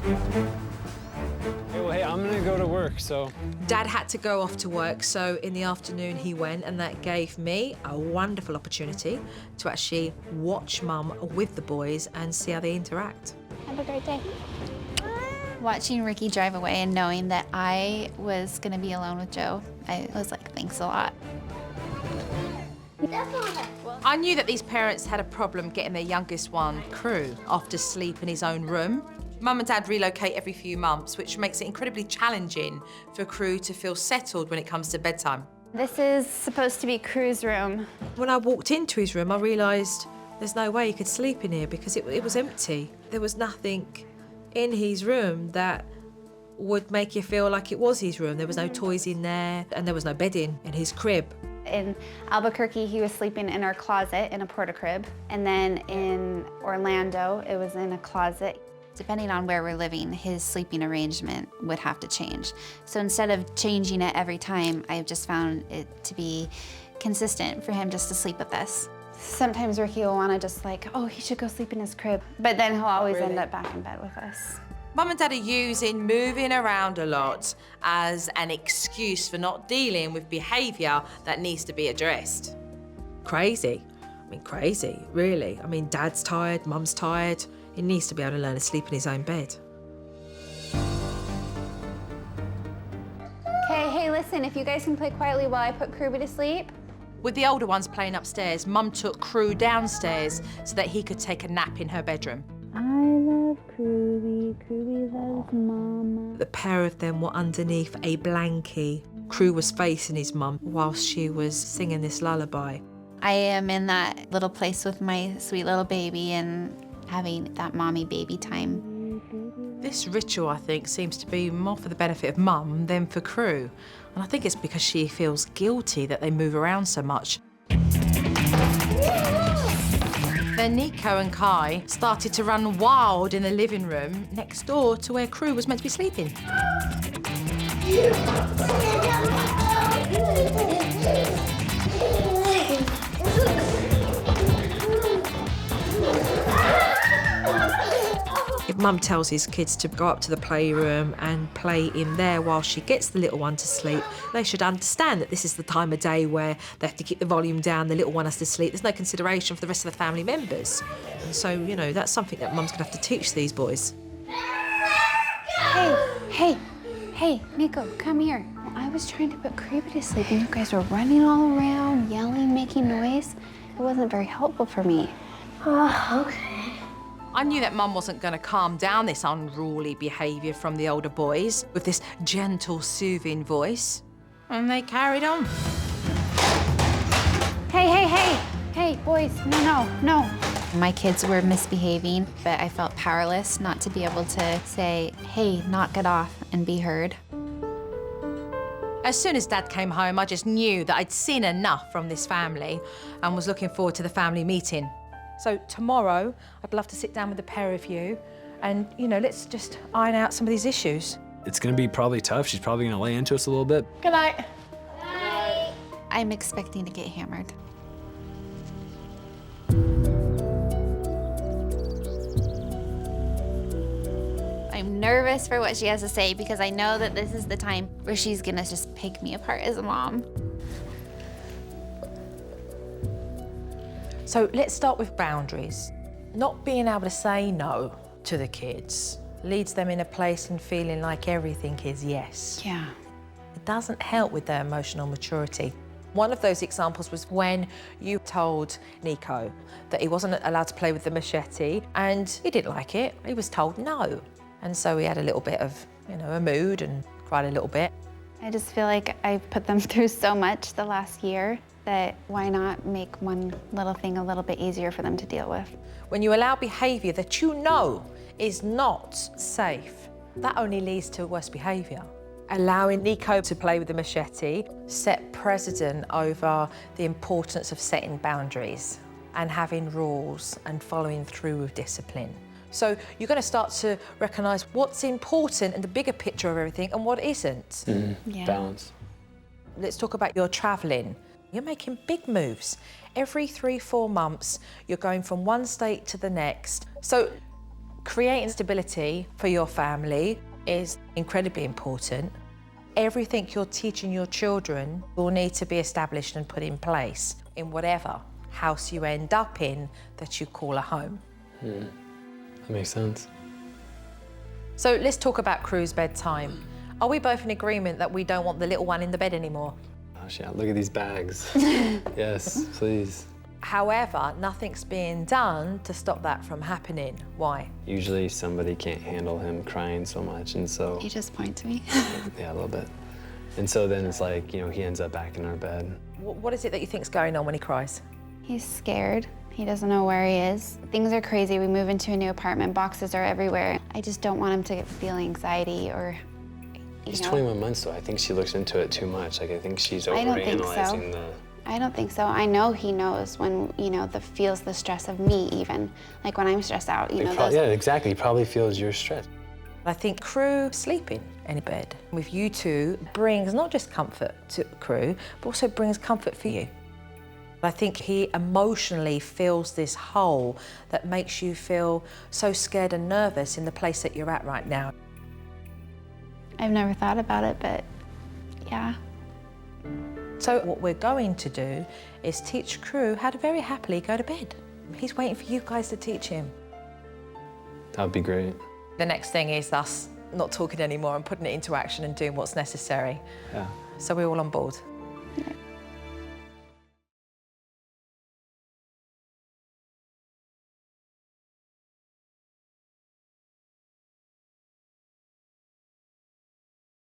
Hey, I'm gonna go to work, so... Dad had to go off to work, so in the afternoon he went, and that gave me a wonderful opportunity to actually watch Mum with the boys and see how they interact. Have a great day. Watching Ricky drive away and knowing that I was gonna be alone with Joe, I was like, thanks a lot. I knew that these parents had a problem getting their youngest one, Crew, off to sleep in his own room. Mum and Dad relocate every few months, which makes it incredibly challenging for Crew to feel settled when it comes to bedtime. This is supposed to be Crew's room. When I walked into his room, I realised there's no way he could sleep in here because it was empty. There was nothing in his room that would make you feel like it was his room. There was no toys in there, and there was no bedding in his crib. In Albuquerque, he was sleeping in our closet in a porta-crib. And then in Orlando, it was in a closet. Depending on where we're living, his sleeping arrangement would have to change. So instead of changing it every time, I've just found it to be consistent for him just to sleep with us. Sometimes Ricky will want to just like, oh, he should go sleep in his crib. But then he'll always end up back in bed with us. Mum and Dad are using moving around a lot as an excuse for not dealing with behaviour that needs to be addressed. Crazy. I mean, crazy, really. I mean, Dad's tired, Mum's tired. He needs to be able to learn to sleep in his own bed. Okay, hey, listen, if you guys can play quietly while I put Kruby to sleep. With the older ones playing upstairs, Mum took Crew downstairs so that he could take a nap in her bedroom. I love Kruby, Kruby loves Mama. The pair of them were underneath a blankie. Crew was facing his mum whilst she was singing this lullaby. I am in that little place with my sweet little baby and having that mommy baby time. This ritual, I think, seems to be more for the benefit of Mum than for Crew. And I think it's because she feels guilty that they move around so much. Then Nico and Kai started to run wild in the living room next door to where Crew was meant to be sleeping. If Mum tells his kids to go up to the playroom and play in there while she gets the little one to sleep, they should understand that this is the time of day where they have to keep the volume down, the little one has to sleep. There's no consideration for the rest of the family members. And so, you know, that's something that Mum's gonna have to teach these boys. Hey, Nico, come here. I was trying to put Kruby to sleep and you guys were running all around, yelling, making noise. It wasn't very helpful for me. Oh, okay. I knew that Mum wasn't going to calm down this unruly behaviour from the older boys with this gentle, soothing voice, and they carried on. Hey, boys, no. My kids were misbehaving, but I felt powerless not to be able to say, hey, knock it off and be heard. As soon as Dad came home, I just knew that I'd seen enough from this family and was looking forward to the family meeting. So tomorrow, I'd love to sit down with the pair of you and, you know, let's just iron out some of these issues. It's gonna be probably tough. She's probably gonna lay into us a little bit. Good night. Bye. I'm expecting to get hammered. I'm nervous for what she has to say because I know that this is the time where she's gonna just pick me apart as a mom. So let's start with boundaries. Not being able to say no to the kids leads them in a place and feeling like everything is yes. Yeah. It doesn't help with their emotional maturity. One of those examples was when you told Nico that he wasn't allowed to play with the machete and he didn't like it. He was told no. And so he had a little bit of, you know, a mood and cried a little bit. I just feel like I've put them through so much the last year that why not make one little thing a little bit easier for them to deal with. When you allow behaviour that you know is not safe, that only leads to worse behaviour. Allowing Nico to play with the machete set precedent over the importance of setting boundaries and having rules and following through with discipline. So you're going to start to recognise what's important and the bigger picture of everything and what isn't. Yeah. Balance. Let's talk about your travelling. You're making big moves. Every 3-4 months, you're going from one state to the next. So Creating stability for your family is incredibly important. Everything you're teaching your children will need to be established and put in place in whatever house you end up in that you call a home. That makes sense. So let's talk about Cru's bedtime. Are we both in agreement that we don't want the little one in the bed anymore? Gosh, yeah, look at these bags. Yes, please. However, nothing's being done to stop that from happening. Why? Usually somebody can't handle him crying so much, and so... You just point to me. Yeah, a little bit. And so then it's like, you know, he ends up back in our bed. What is it that you think's going on when he cries? He's scared. He doesn't know where he is. Things are crazy. We move into a new apartment. Boxes are everywhere. I just don't want him to feel anxiety or, He's 21 months, though. I think she looks into it too much. Like, I think she's I don't think so. overanalyzing the... I don't think so. I know he knows when, you know, feels the stress of me even. Like when I'm stressed out, you know, those... Yeah, exactly. He probably feels your stress. I think Cru sleeping in a bed with you two brings not just comfort to Cru, but also brings comfort for you. I think he emotionally fills this hole that makes you feel so scared and nervous in the place that you're at right now. I've never thought about it, but yeah. So what we're going to do is teach Cru how to very happily go to bed. He's waiting for you guys to teach him. That would be great. The next thing is us not talking anymore and putting it into action and doing what's necessary. Yeah. So we're all on board. Yeah.